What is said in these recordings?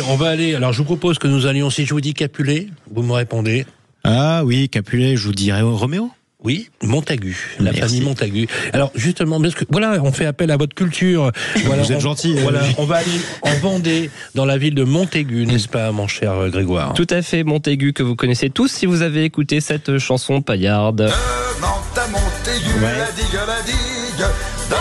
on va aller. Alors, je vous propose que nous allions, si je vous dis Capulet, vous me répondez. Ah oui, Capulet, je vous dirais Roméo. Oui, Montagu, la Merci. famille Montagu. Alors justement, parce que voilà, on fait appel à votre culture. Voilà, Vous êtes gentil. Voilà, on va aller en Vendée, dans la ville de Montaigu, n'est-ce pas, mon cher Grégoire? Tout à fait, Montaigu, que vous connaissez tous si vous avez écouté cette chanson paillarde. Ouais.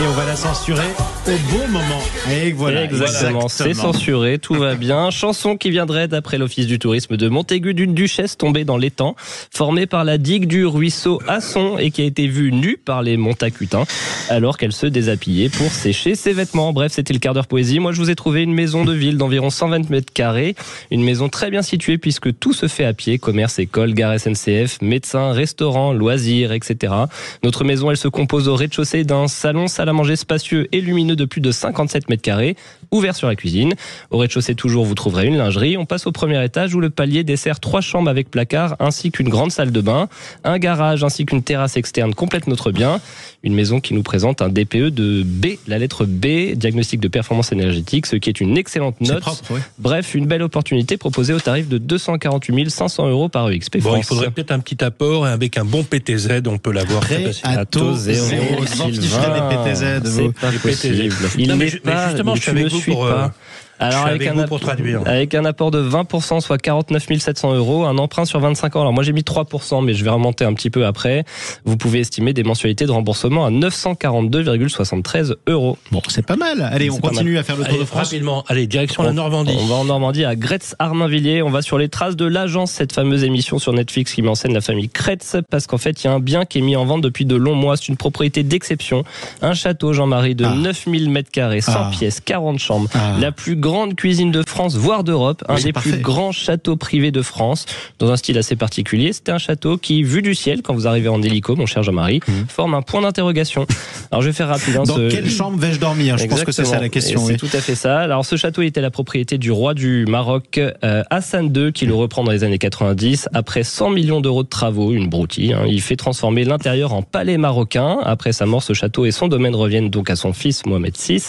Et on va la censurer au bon moment. Et voilà. Exactement, c'est censuré, tout va bien. Chanson qui viendrait d'après l'Office du tourisme de Montaigu d'une duchesse tombée dans l'étang, formée par la digue du ruisseau Asson et qui a été vue nue par les Montacutins alors qu'elle se déshabillait pour sécher ses vêtements. Bref, c'était le quart d'heure poésie. Moi, je vous ai trouvé une maison de ville d'environ 120 mètres carrés, une maison très bien située puisque tout se fait à pied, commerce, école, gare SNCF, médecins, restaurants, loisirs, etc. Notre maison, elle se compose au rez-de-chaussée d'un salon, salle à manger spacieux et lumineux de plus de 57 mètres carrés, ouvert sur la cuisine. Au rez-de-chaussée toujours, vous trouverez une lingerie. On passe au premier étage où le palier dessert 3 chambres avec placard ainsi qu'une grande salle de bain, un garage ainsi qu'une terrasse externe complète notre bien. Une maison qui nous présente un DPE de B, la lettre B, diagnostic de performance énergétique, ce qui est une excellente note. Propre, ouais. Bref, une belle opportunité proposée au tarif de 248 500 € par EXP Bon, France. il faudrait peut-être un petit apport et avec un bon PTZ, on peut l'avoir. Prêt à taux zéro. Sylvain, des PTZ. C'est pas possible. Il Non, mais n'est pas. justement, je suis tu avec ne vous suis pour. pas. Alors pour traduire. avec un apport de 20%, soit 49 700 €, un emprunt sur 25 ans. Alors moi j'ai mis 3%, mais je vais remonter un petit peu après. Vous pouvez estimer des mensualités de remboursement à 942,73 €. Bon, c'est pas mal. Allez, on continue à faire le tour Allez, de France. rapidement, allez, direction la Normandie. On va en Normandie à Gretz-Armainvilliers. On va sur les traces de l'Agence, cette fameuse émission sur Netflix qui met en scène la famille Kretz, parce qu'en fait il y a un bien qui est mis en vente depuis de longs mois. C'est une propriété d'exception. Un château, Jean-Marie, de 9000 mètres carrés, 100 pièces, 40 chambres. La plus grande cuisine de France, voire d'Europe, un des plus grands châteaux privés de France, dans un style assez particulier. C'était un château qui, vu du ciel, quand vous arrivez en hélico, mon cher Jean-Marie, forme un point d'interrogation. Alors je vais faire rapide. Dans quelle chambre vais-je dormir? Je pense que c'est ça la question. C'est tout à fait ça. Alors ce château était la propriété du roi du Maroc, Hassan II, qui le reprend dans les années 90. Après 100 millions d'euros de travaux, une broutille, il fait transformer l'intérieur en palais marocain. Après sa mort, ce château et son domaine reviennent donc à son fils Mohamed VI.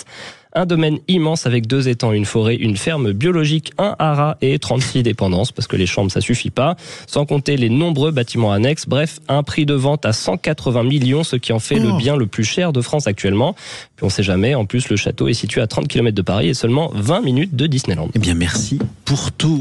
Un domaine immense avec 2 étangs, une forêt, une ferme biologique, un haras et 36 dépendances, parce que les chambres ça suffit pas, sans compter les nombreux bâtiments annexes. Bref, un prix de vente à 180 millions, ce qui en fait le bien le plus cher de France actuellement. Puis on sait jamais, en plus le château est situé à 30 km de Paris et seulement 20 minutes de Disneyland. Eh bien merci pour tout.